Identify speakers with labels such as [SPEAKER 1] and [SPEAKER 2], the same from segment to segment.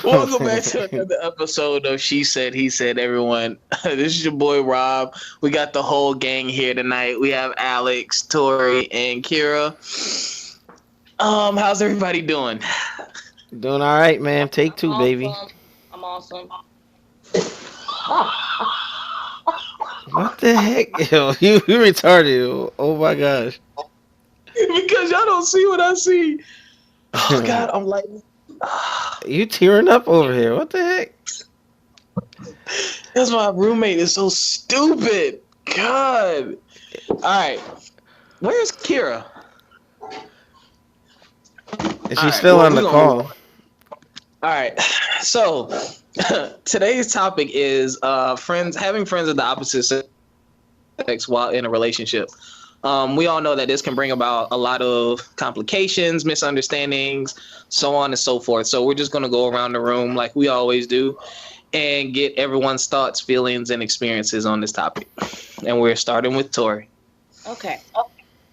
[SPEAKER 1] Welcome back to another episode of She Said, He Said, everyone. This is your boy Rob. We got the whole gang here tonight. We have Alex, Tori, and Kira. How's everybody doing?
[SPEAKER 2] Doing all right, man. Take two, baby.
[SPEAKER 3] Awesome. I'm awesome.
[SPEAKER 2] What the heck? Yo, you retarded. Oh my gosh.
[SPEAKER 1] Because y'all don't see what I see. Oh God, I'm like,
[SPEAKER 2] You tearing up over here. What the heck?
[SPEAKER 1] that's my roommate is so stupid. God. All right, where's Kira?
[SPEAKER 2] Is she still on the call?
[SPEAKER 1] All right, so today's topic is having friends of the opposite sex while in a relationship. We all know that this can bring about a lot of complications, misunderstandings, so on and so forth. So we're just going to go around the room like we always do and get everyone's thoughts, feelings, and experiences on this topic. And we're starting with Tori.
[SPEAKER 3] Okay.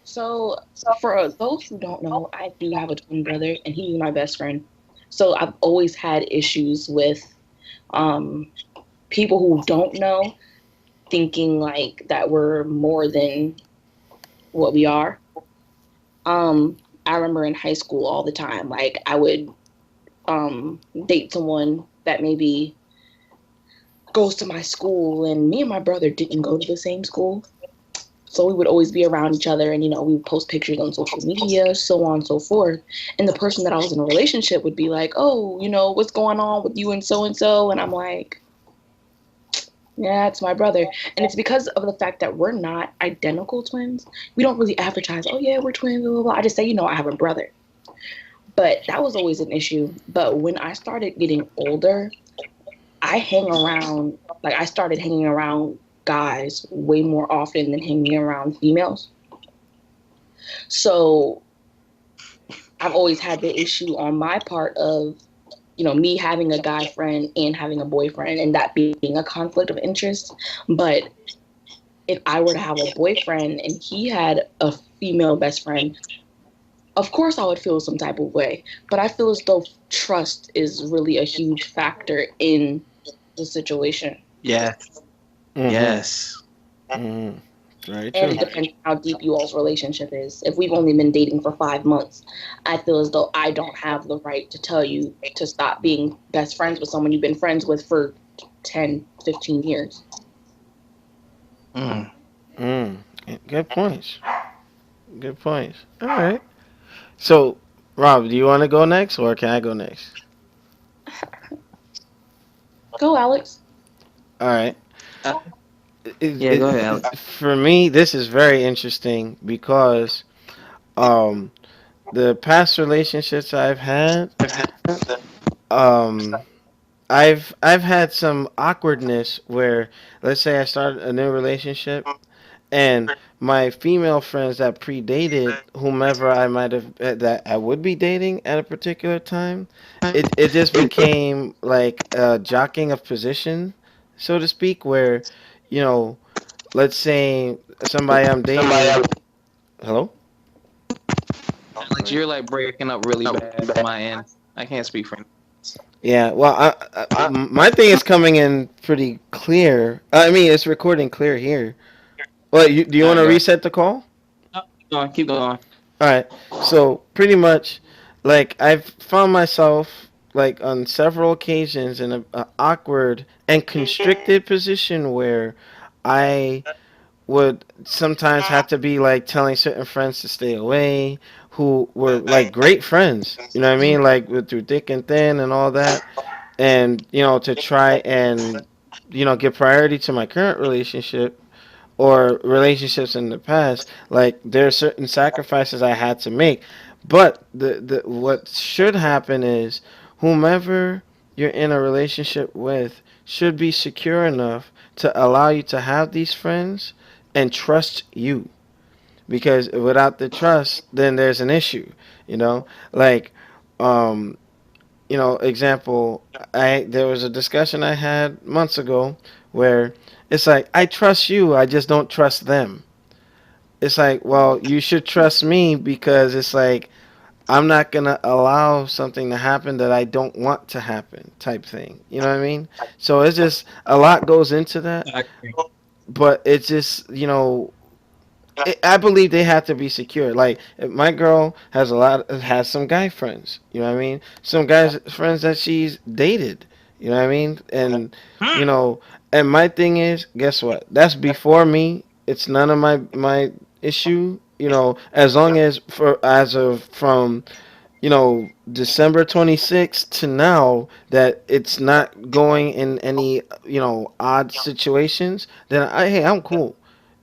[SPEAKER 3] So for those who don't know, I do have a twin brother, and he's my best friend. So I've always had issues with people who don't know thinking like that we're more than what we are. I remember in high school all the time, like I would date someone that maybe goes to my school, and me and my brother didn't go to the same school. So we would always be around each other, and we would post pictures on social media, so on and so forth. And the person that I was in a relationship would be like, "Oh, what's going on with you and so?" And I'm like, "Yeah, it's my brother." And it's because of the fact that we're not identical twins. We don't really advertise, "Oh yeah, we're twins, blah, blah, blah." I just say, I have a brother. But that was always an issue. But when I started getting older, I started hanging around guys way more often than hanging around females. So I've always had the issue on my part of, me having a guy friend and having a boyfriend, and that being a conflict of interest. But if I were to have a boyfriend and he had a female best friend, of course I would feel some type of way. But I feel as though trust is really a huge factor in the situation.
[SPEAKER 1] Yeah.
[SPEAKER 2] Mhm.
[SPEAKER 1] Yes.
[SPEAKER 2] Mhm. Very
[SPEAKER 3] And it
[SPEAKER 2] true.
[SPEAKER 3] depends on how deep you all's relationship is. If we've only been dating for 5 months, I feel as though I don't have the right to tell you to stop being best friends with someone you've been friends with for 10, 15 years.
[SPEAKER 1] Mm.
[SPEAKER 2] Mm. Good points. Good points. All right. So, Rob, do you want to go next, or can I go next?
[SPEAKER 3] Go, Alex.
[SPEAKER 2] All right.
[SPEAKER 1] Uh,
[SPEAKER 2] It,
[SPEAKER 1] yeah, go ahead, Alex.
[SPEAKER 2] for me, this is very interesting because um, the past relationships I've had, um, I've had some awkwardness where, let's say, I started a new relationship and my female friends that predated whomever I might have that I would be dating at a particular time, it just became like a jockeying of position, so to speak, where you know, let's say somebody I'm dating. Hello.
[SPEAKER 1] Alex, you're like breaking up really bad on my end. I can't speak for
[SPEAKER 2] Yeah, well, my thing is coming in pretty clear. I mean, it's recording clear here. Well, do you
[SPEAKER 1] All
[SPEAKER 2] want
[SPEAKER 1] right,
[SPEAKER 2] to
[SPEAKER 1] go ahead.
[SPEAKER 2] reset the call?
[SPEAKER 1] Oh, keep going. Keep going.
[SPEAKER 2] All right. So pretty much, like I've found myself like on several occasions in a awkward and constricted position where I would sometimes have to be like telling certain friends to stay away who were like great friends. You know what I mean? Like through thick and thin and all that, and to try and give priority to my current relationship or relationships in the past, like there are certain sacrifices I had to make. But the what should happen is whomever you're in a relationship with should be secure enough to allow you to have these friends and trust you. Because without the trust, then there's an issue. You know, like um, example, I there was a discussion I had months ago where it's like I trust you, I just don't trust them. It's like, well, you should trust me because it's like I'm not gonna allow something to happen that I don't want to happen, type thing. You know what I mean? So it's just a lot goes into that,
[SPEAKER 1] I agree.
[SPEAKER 2] but it's just I believe they have to be secure. Like if my girl has some guy friends. You know what I mean? Some guys friends that she's dated. You know what I mean? And you know, and my thing is, guess what? That's before me. It's none of my issue. You know, as long as as of from December 26th to now that it's not going in any odd situations, then I'm cool.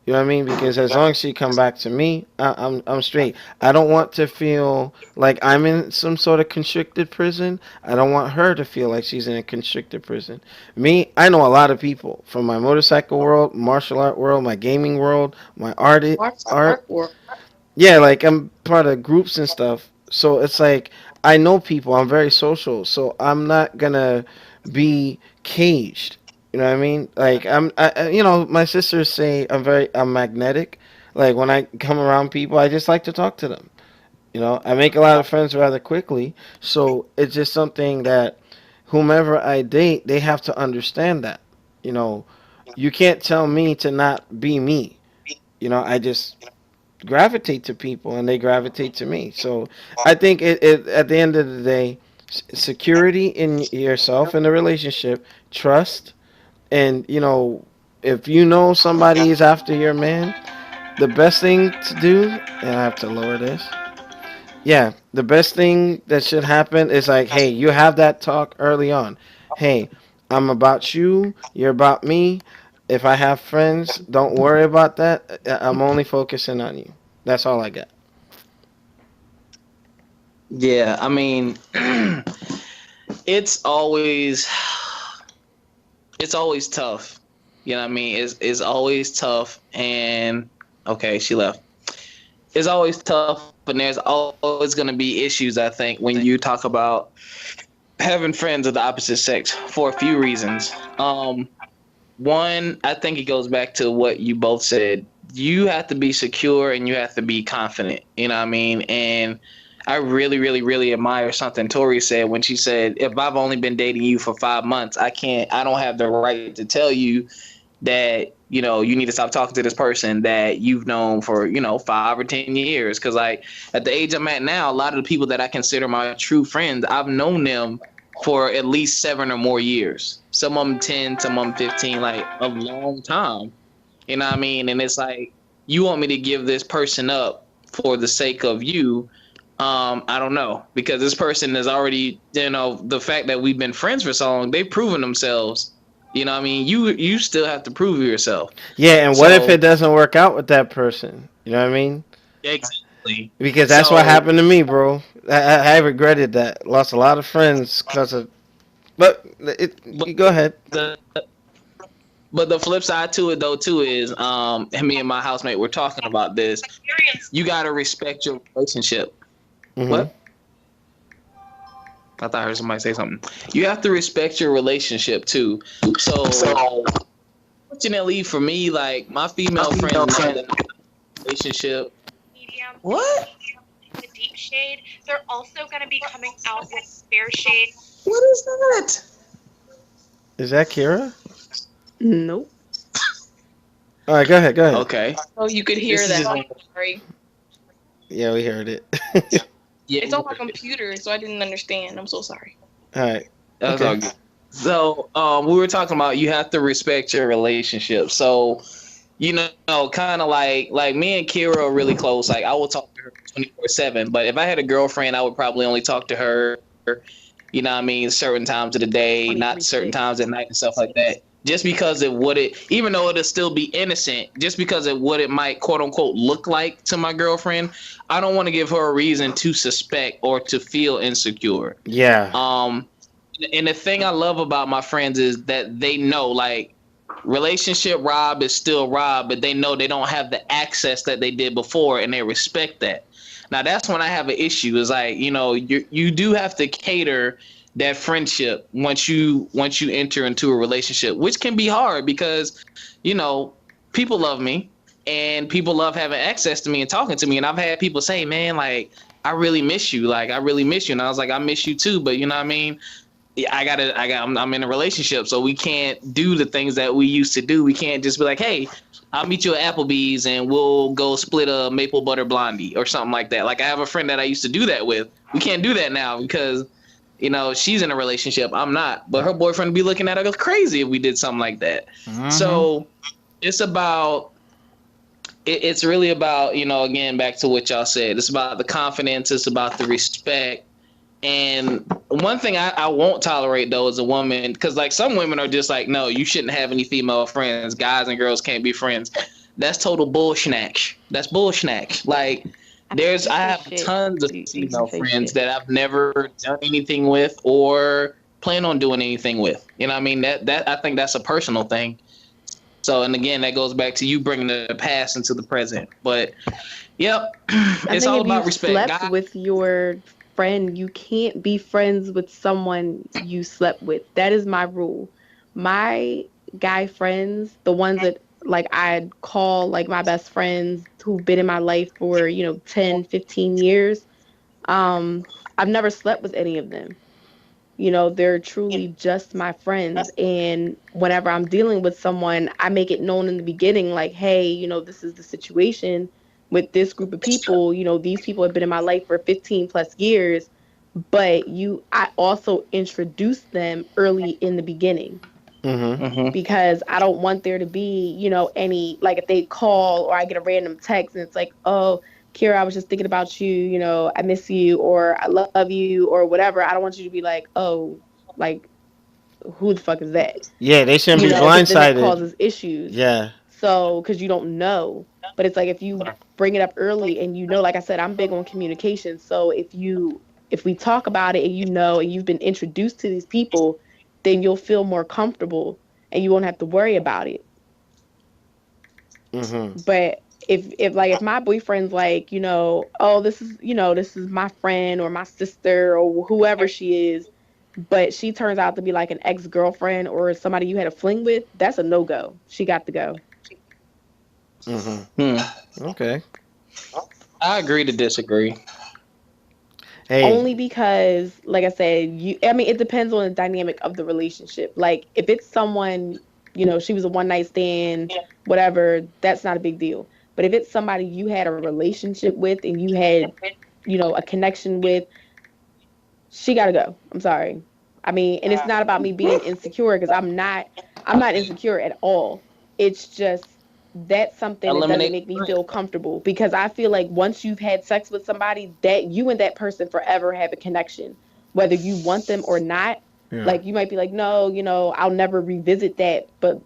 [SPEAKER 2] You know what I mean? Because as long as she come back to me, I'm straight. I don't want to feel like I'm in some sort of constricted prison. I don't want her to feel like she's in a constricted prison. Me, I know a lot of people from my motorcycle world, martial art world, my gaming world, my art.
[SPEAKER 3] Or
[SPEAKER 2] Yeah, like I'm part of groups and stuff. So it's like I know people. I'm very social. So I'm not gonna be caged. You know what I mean? Like my sisters say I'm magnetic. Like when I come around people, I just like to talk to them. I make a lot of friends rather quickly. So it's just something that whomever I date, they have to understand that. You know, you can't tell me to not be me. I just gravitate to people and they gravitate to me. So I think it at the end of the day, security in yourself in the relationship, trust, and if you know somebody is after your man, the best thing to do, and I have to lower this. Yeah, the best thing that should happen is like, hey, you have that talk early on. Hey, I'm about you, you're about me. If I have friends, don't worry about that. I'm only focusing on you. That's all I got.
[SPEAKER 1] Yeah, I mean, it's always it's always tough. You know what I mean? It's always tough, and okay, she left. It's always tough, and there's always going to be issues. I think when you talk about having friends of the opposite sex for a few reasons. One, I think it goes back to what you both said. You have to be secure and you have to be confident. You know what I mean? And I really, really, really admire something Tori said when she said, if I've only been dating you for 5 months, I don't have the right to tell you that, you need to stop talking to this person that you've known for, 5 or 10 years. Cause like at the age I'm at now, a lot of the people that I consider my true friends, I've known them for at least 7 or more years. Some of them 10, some of them 15, like a long time. You know what I mean? And it's like, you want me to give this person up for the sake of you. I don't know, because this person is already, the fact that we've been friends for so long, they've proven themselves. You know what I mean? You still have to prove yourself.
[SPEAKER 2] Yeah, and what if
[SPEAKER 1] So
[SPEAKER 2] it doesn't work out with that person? You know what I mean?
[SPEAKER 1] exactly.
[SPEAKER 2] Because that's what
[SPEAKER 1] So
[SPEAKER 2] happened to me, bro. I regretted that. Lost a lot of friends because of. But
[SPEAKER 1] but
[SPEAKER 2] you go ahead.
[SPEAKER 1] the but the flip side to it though too is and me and my housemate were talking about this. You gotta respect your relationship.
[SPEAKER 2] Hmm.
[SPEAKER 1] What? I thought I heard somebody say something. You have to respect your relationship too. So fortunately for me, like my female friends know that I'm in a relationship.
[SPEAKER 4] Medium,
[SPEAKER 1] What?
[SPEAKER 4] the deep shade. They're also going to be coming out with fair shade.
[SPEAKER 1] What is that?
[SPEAKER 2] Is that Kira?
[SPEAKER 3] nope.
[SPEAKER 2] All right, go ahead. Go ahead.
[SPEAKER 1] Okay.
[SPEAKER 3] Oh, you could hear
[SPEAKER 1] This
[SPEAKER 3] that.
[SPEAKER 1] is
[SPEAKER 3] I'm sorry.
[SPEAKER 2] Yeah, we heard it.
[SPEAKER 1] Yeah.
[SPEAKER 3] It's on my computer, so I didn't understand. I'm so sorry.
[SPEAKER 2] All right.
[SPEAKER 1] That's
[SPEAKER 2] Okay.
[SPEAKER 1] all good. So, we were talking about you have to respect your relationship. So, kind of like me and Kira are really close. Like I will talk to her 24/7. But if I had a girlfriend, I would probably only talk to her, you know what I mean, certain times of the day, not certain times at night and stuff like that. Just because it would even though it'll still be innocent, just because it might quote unquote look like to my girlfriend, I don't want to give her a reason to suspect or to feel insecure.
[SPEAKER 2] Yeah.
[SPEAKER 1] And the thing I love about my friends is that they know, like, relationship Rob is still Rob, but they know they don't have the access that they did before, and they respect that. Now that's when I have an issue. Is like, you do have to cater that friendship once you enter into a relationship, which can be hard because, people love me and people love having access to me and talking to me. And I've had people say, man, like, I really miss you. Like, I really miss you. And I was like, I miss you too. But you know what I mean? Yeah, I'm in a relationship, so we can't do the things that we used to do. We can't just be like, hey, I'll meet you at Applebee's and we'll go split a maple butter blondie or something like that. Like, I have a friend that I used to do that with. We can't do that now because, she's in a relationship. I'm not. But her boyfriend would be looking at her crazy if we did something like that.
[SPEAKER 2] Mm-hmm.
[SPEAKER 1] So it's about it's really about, again, back to what y'all said. It's about the confidence. It's about the respect. And one thing I won't tolerate, though, is a woman, because, like, some women are just like, no, you shouldn't have any female friends. Guys and girls can't be friends. That's total bullshnack. That's bullshnack. Like, I have tons of female friends that I've never done anything with or plan on doing anything with. You know what I mean? That I think that's a personal thing. So, and again, that goes back to you bringing the past into the present. But, yep, it's all about respect.
[SPEAKER 5] Slept with your friend, you can't be friends with someone you slept with. That is my rule. My guy friends, the ones that like I'd call like my best friends who've been in my life for 10, 15 years, I've never slept with any of them. They're truly just my friends. And whenever I'm dealing with someone, I make it known in the beginning, like, hey, this is the situation with this group of people. These people have been in my life for 15 plus years, but I also introduce them early in the beginning.
[SPEAKER 2] Mm-hmm.
[SPEAKER 1] Mm-hmm.
[SPEAKER 5] Because I don't want there to be, any, like, if they call or I get a random text and it's like, oh, Kira, I was just thinking about you, I miss you, or I love you, or whatever. I don't want you to be like, oh, like, who the fuck is that?
[SPEAKER 2] Yeah, they shouldn't be
[SPEAKER 5] Then that
[SPEAKER 2] blindsided.
[SPEAKER 5] causes issues.
[SPEAKER 2] Yeah.
[SPEAKER 5] So, because you don't know. But it's like if you bring it up early and like I said, I'm big on communication. So if we talk about it and and you've been introduced to these people, then you'll feel more comfortable and you won't have to worry about it.
[SPEAKER 2] Mm-hmm.
[SPEAKER 5] But if my boyfriend's like, oh, this is my friend or my sister or whoever she is, but she turns out to be like an ex-girlfriend or somebody you had a fling with, that's a no-go. She got to go.
[SPEAKER 2] Mm-hmm. Okay.
[SPEAKER 1] I agree to disagree.
[SPEAKER 2] Hey.
[SPEAKER 5] Only because, like I said, it depends on the dynamic of the relationship. Like, if it's someone, she was a one-night stand, whatever, that's not a big deal. But if it's somebody you had a relationship with and you had, a connection with, she got to go. I'm sorry. And it's not about me being insecure, because I'm not insecure at all. It's just that's something that doesn't make me feel comfortable, because I feel like once you've had sex with somebody, that you and that person forever have a connection, whether you want them or not. Yeah. Like, you might be like, no, I'll never revisit that. But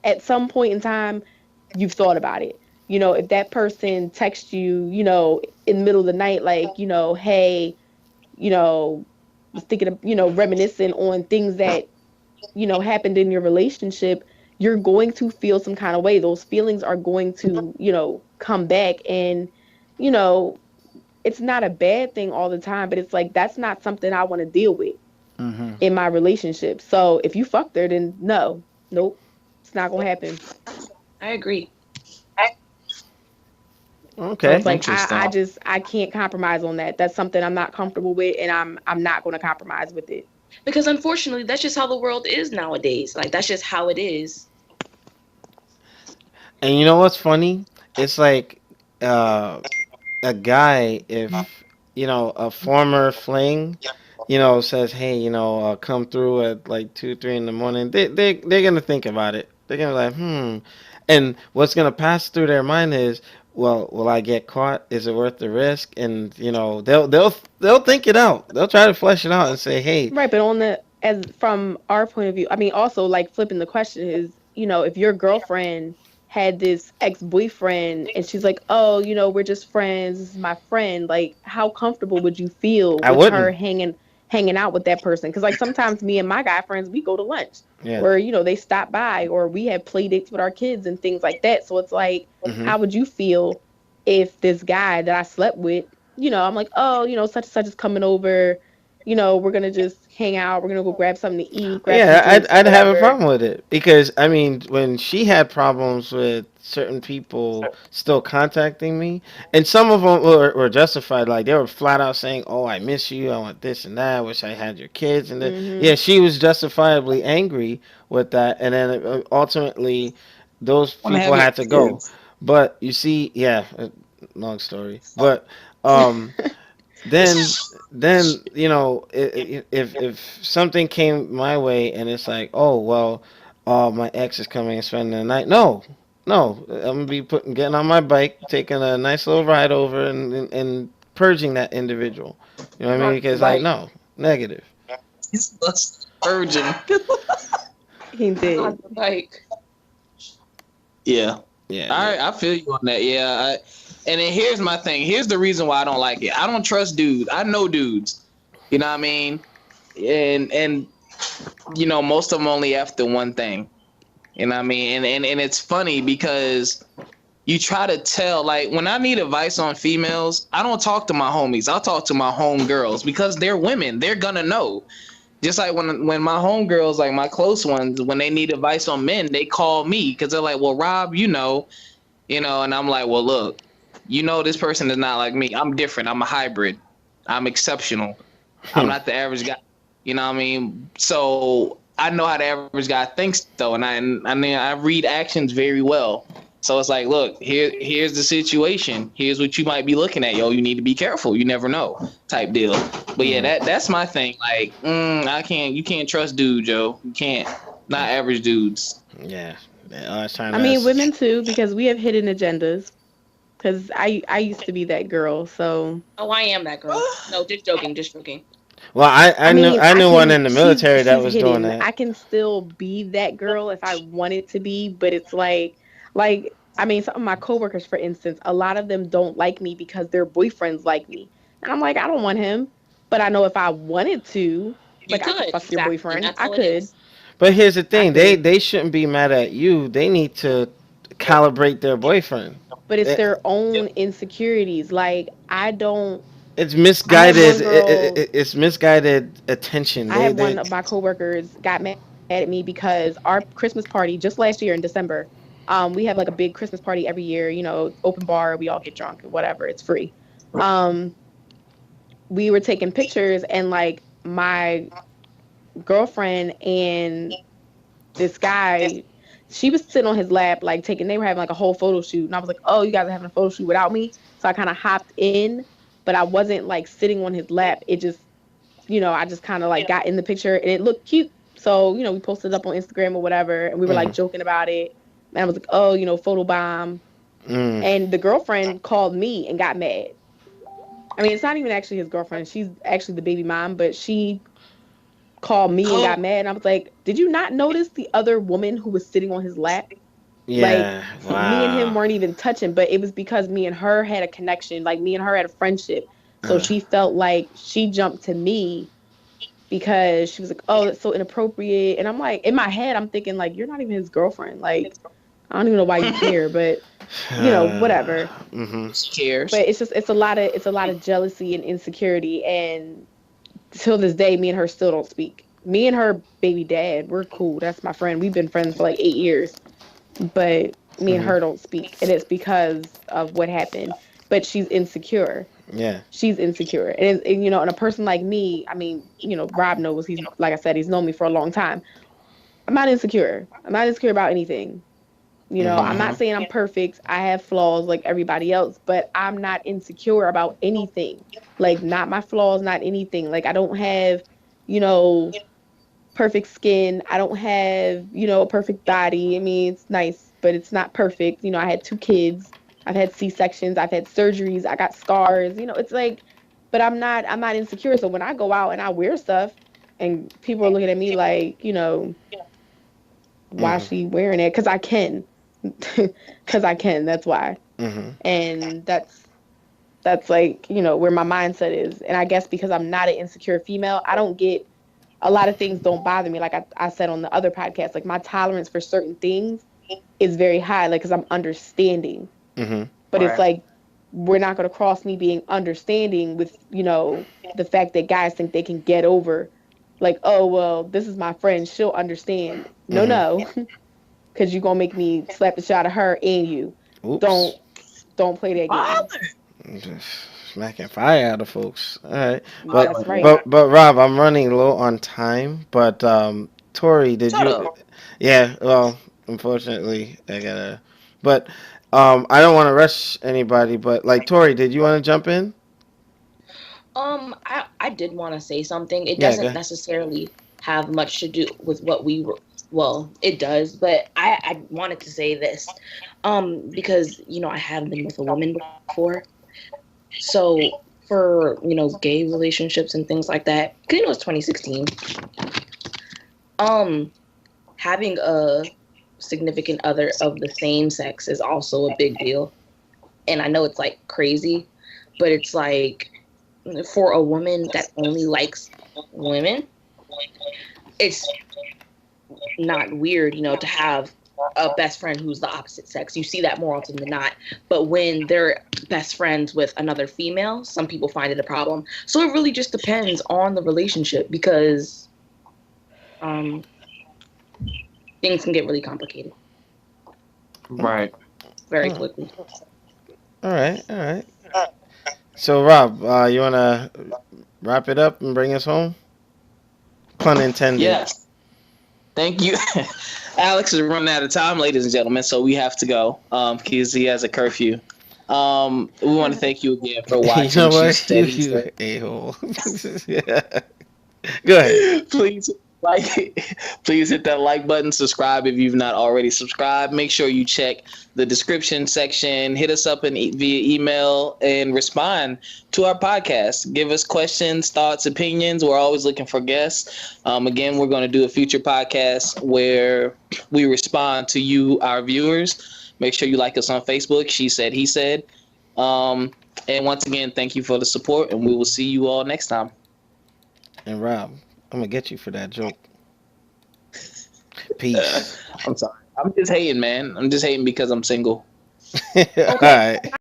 [SPEAKER 5] at some point in time, you've thought about it. If that person texts you, in the middle of the night, like, hey, was thinking of, reminiscing on things that, happened in your relationship, you're going to feel some kind of way. Those feelings are going to, come back. And, it's not a bad thing all the time, but it's like, that's not something I want to deal with in my relationship. So if you fucked her, then nope, it's not going to happen.
[SPEAKER 3] I agree.
[SPEAKER 2] Okay.
[SPEAKER 5] So it's like, I can't compromise on that. That's something I'm not comfortable with, and I'm not going to compromise with it.
[SPEAKER 3] Because unfortunately, that's just how the world is nowadays. Like, that's just how it is.
[SPEAKER 2] And you know what's funny? It's like a guy, if, a former fling, says, hey, come through at like 2, 3 in the morning, they're going to think about it. They're going to be like, And what's going to pass through their mind is, well, will I get caught? Is it worth the risk? And they'll think it out. They'll try to flesh it out and say, hey.
[SPEAKER 5] Right, but from our point of view, also, like, flipping the question is, if your girlfriend had this ex-boyfriend and she's like, oh, we're just friends, this is my friend, like, how comfortable would you feel with her hanging out with that person? Because, like, sometimes me and my guy friends, we go to lunch, or they stop by, or we have play dates with our kids and things like that. So it's like, how would you feel if this guy that I slept with, I'm like, oh, such and such is coming over, we're gonna just hang out. We're gonna go grab something to eat, grab some
[SPEAKER 2] Yeah, I'd
[SPEAKER 5] drinks or
[SPEAKER 2] I'd have a
[SPEAKER 5] whatever.
[SPEAKER 2] problem with it because I mean, when she had problems with certain people still contacting me, and some of them were justified, like they were flat out saying, "Oh, I miss you. I want this and that. I wish I had your kids." And
[SPEAKER 5] Hmm.
[SPEAKER 2] yeah, she was justifiably angry with that, and then ultimately, those
[SPEAKER 1] Want to
[SPEAKER 2] people
[SPEAKER 1] have your
[SPEAKER 2] had to go.
[SPEAKER 1] kids.
[SPEAKER 2] But you see, yeah, long story, but um then if something came my way and it's like, oh well, my ex is coming and spending the night, no, I'm gonna be getting on my bike, taking a nice little ride over and purging that individual, you know what I mean,
[SPEAKER 3] Not the
[SPEAKER 2] because like,
[SPEAKER 3] bike.
[SPEAKER 2] no, negative.
[SPEAKER 1] He's less urgent.
[SPEAKER 5] He
[SPEAKER 3] Not
[SPEAKER 5] did.
[SPEAKER 3] the bike.
[SPEAKER 1] Yeah.
[SPEAKER 2] Yeah,
[SPEAKER 1] All
[SPEAKER 2] no.
[SPEAKER 1] right, I feel you on that. Yeah, and then here's my thing. Here's the reason why I don't like it. I don't trust dudes. I know dudes. You know what I mean? And most of them only after one thing. You know what I mean? And it's funny because you try to tell, like, when I need advice on females, I don't talk to my homies. I'll talk to my home girls because they're women. They're gonna know. Just like when my homegirls, like my close ones, when they need advice on men, they call me because they're like, "Well, Rob, and I'm like, well, look, this person is not like me. I'm different. I'm a hybrid. I'm exceptional. I'm not the average guy. You know what I mean? So I know how the average guy thinks though, and I read actions very well. So it's like, look, here's the situation. Here's what you might be looking at, yo. You need to be careful. You never know, type deal. But yeah,
[SPEAKER 2] Mhm.
[SPEAKER 1] that's my thing. Like, I can't. You can't trust dudes, Joe. You can't. Not average dudes.
[SPEAKER 2] Yeah, I was trying
[SPEAKER 5] I
[SPEAKER 2] to.
[SPEAKER 5] mean, women too, because we have hidden agendas. Because I used to be that girl, so
[SPEAKER 3] Oh, I am that girl. No, just joking, just joking.
[SPEAKER 2] Well,
[SPEAKER 5] I
[SPEAKER 2] I knew
[SPEAKER 5] mean,
[SPEAKER 2] I
[SPEAKER 5] I
[SPEAKER 2] knew one
[SPEAKER 5] can.
[SPEAKER 2] in the military that
[SPEAKER 5] She's
[SPEAKER 2] was doing
[SPEAKER 5] hidden.
[SPEAKER 2] that.
[SPEAKER 5] I can still be that girl if I wanted to be, but it's like I mean, some of my coworkers, for instance, a lot of them don't like me because their boyfriends like me, and I'm like, I don't want him, but I know if I wanted to,
[SPEAKER 3] You
[SPEAKER 5] like, I could
[SPEAKER 3] could,
[SPEAKER 5] fuck your
[SPEAKER 3] exactly, and
[SPEAKER 5] boyfriend.
[SPEAKER 3] that's all it is.
[SPEAKER 2] But here's the
[SPEAKER 5] I
[SPEAKER 2] thing: they
[SPEAKER 5] could,
[SPEAKER 2] they shouldn't be mad at you. They need to calibrate their boyfriend.
[SPEAKER 5] but it's
[SPEAKER 2] It-
[SPEAKER 5] their own insecurities. Like, I don't.
[SPEAKER 2] It's
[SPEAKER 5] I had
[SPEAKER 2] misguided.
[SPEAKER 5] one girl.
[SPEAKER 2] It's misguided attention.
[SPEAKER 5] I had
[SPEAKER 2] They
[SPEAKER 5] one of my coworkers got mad at me because our Christmas party just last year in December, we have like a big Christmas party every year. Open bar, we all get drunk and whatever. It's free. Um, we were taking pictures, and like my girlfriend and this guy, she was sitting on his lap, like taking. They were having like a whole photo shoot, and I was like, "Oh, you guys are having a photo shoot without me?" So I kind of hopped in, but I wasn't like sitting on his lap. It just I just kind of like got in the picture and it looked cute. So, we posted it up on Instagram or whatever, and we were like
[SPEAKER 2] Mhm.
[SPEAKER 5] joking about it. And I was like, oh, photo bomb.
[SPEAKER 2] Mm.
[SPEAKER 5] And the girlfriend called me and got mad. I mean, it's not even actually his girlfriend. She's actually the baby mom, but she called me and got
[SPEAKER 1] Oh,
[SPEAKER 5] mad. And I was like, did you not notice the other woman who was sitting on his lap? Like,
[SPEAKER 2] Yeah.
[SPEAKER 5] me and him
[SPEAKER 2] Wow.
[SPEAKER 5] weren't even touching, but it was because me and her had a connection. Like, me and her had a friendship. So
[SPEAKER 2] Uh,
[SPEAKER 5] she felt like she jumped to me because she was like, "Oh, that's so inappropriate." And I'm like, in my head, I'm thinking like, "You're not even his girlfriend. Like, I don't even know why you care, but whatever."
[SPEAKER 2] mhm.
[SPEAKER 1] she cares.
[SPEAKER 5] But it's a lot of jealousy and insecurity, and till this day, me and her still don't speak. Me and her baby dad, we're cool. That's my friend. We've been friends for like 8 years, but me and
[SPEAKER 2] Mhm.
[SPEAKER 5] her don't speak, and it's because of what happened. But she's insecure.
[SPEAKER 2] Yeah.
[SPEAKER 5] She's insecure, and a person like me, I mean, Rob knows. He's like I said, he's known me for a long time. I'm not insecure. I'm not insecure about anything. I'm
[SPEAKER 2] Mhm.
[SPEAKER 5] not
[SPEAKER 1] Mhm.
[SPEAKER 5] saying I'm perfect. I have flaws like everybody else, but I'm not insecure about anything. Like, not my flaws, not anything. Like, I don't have, you know, perfect skin. I don't have, a perfect body. I mean, it's nice, but it's not perfect. I had 2 kids. I've had C-sections. I've had surgeries. I got scars. It's like, but I'm not insecure. So when I go out and I wear stuff and people are looking at me like, why is
[SPEAKER 2] Mhm.
[SPEAKER 5] she wearing it? Because I can. Because I can. That's why.
[SPEAKER 2] Mhm.
[SPEAKER 5] And that's like, where my mindset is. And I guess because I'm not an insecure female, I don't get a lot of things don't bother me. Like I said on the other podcast, like my tolerance for certain things is very high, like because I'm understanding.
[SPEAKER 2] Mhm.
[SPEAKER 5] But it's
[SPEAKER 1] Right.
[SPEAKER 5] like we're not going to cross me being understanding with the fact that guys think they can get over, like, oh well, this is my friend, she'll understand. No,
[SPEAKER 2] Mhm.
[SPEAKER 5] no, because you're gonna make me slap the shot of her and you.
[SPEAKER 2] Oops.
[SPEAKER 5] Don't don't play that game.
[SPEAKER 2] Just smacking fire out of folks. All right, but
[SPEAKER 5] That's right.
[SPEAKER 2] but Rob, I'm running low on time. But Tori, did
[SPEAKER 1] Shut
[SPEAKER 2] you?
[SPEAKER 1] up.
[SPEAKER 2] Yeah. Well, unfortunately, I gotta. But I don't want to rush anybody. But like Tori, did you want to jump in?
[SPEAKER 3] I did want to say something. It
[SPEAKER 2] Yeah.
[SPEAKER 3] doesn't
[SPEAKER 2] Go.
[SPEAKER 3] necessarily have much to do with what we were. Well, it does, but I wanted to say this, because I have been with a woman before. So for gay relationships and things like that, because it's 2016. Um, Having a significant other of the same sex is also a big deal, and I know it's like crazy, but it's like for a woman that only likes women, it's not weird, to have a best friend who's the opposite sex. You see that more often than not. But when they're best friends with another female, some people find it a problem. So it really just depends on the relationship because um, things can get really complicated
[SPEAKER 1] Right.
[SPEAKER 3] very
[SPEAKER 2] Oh,
[SPEAKER 3] quickly.
[SPEAKER 2] all right. All right. So Rob, you wanna wrap it up and bring us home? Pun intended.
[SPEAKER 1] Yes. Thank you. Alex is running out of time, ladies and gentlemen, so we have to go because he has a curfew. We want to thank you again for
[SPEAKER 2] You
[SPEAKER 1] watching.
[SPEAKER 2] know
[SPEAKER 1] She
[SPEAKER 2] what? You
[SPEAKER 1] said he
[SPEAKER 2] you
[SPEAKER 1] said.
[SPEAKER 2] a hole. Yeah. Go ahead.
[SPEAKER 1] Please please hit that like button, subscribe if you've not already subscribed. Make sure you check the description section, hit us up via email and respond to our podcast. Give us questions, thoughts, opinions. We're always looking for guests. Again, we're going to do a future podcast where we respond to you, our viewers. Make sure you like us on Facebook. She said, he said. And once again, thank you for the support, and we will see you all next time.
[SPEAKER 2] And Rob, I'm gonna get you for that joke. Peace.
[SPEAKER 1] I'm sorry. I'm just hating, man. I'm just hating because I'm single.
[SPEAKER 2] All
[SPEAKER 3] Okay.
[SPEAKER 2] right.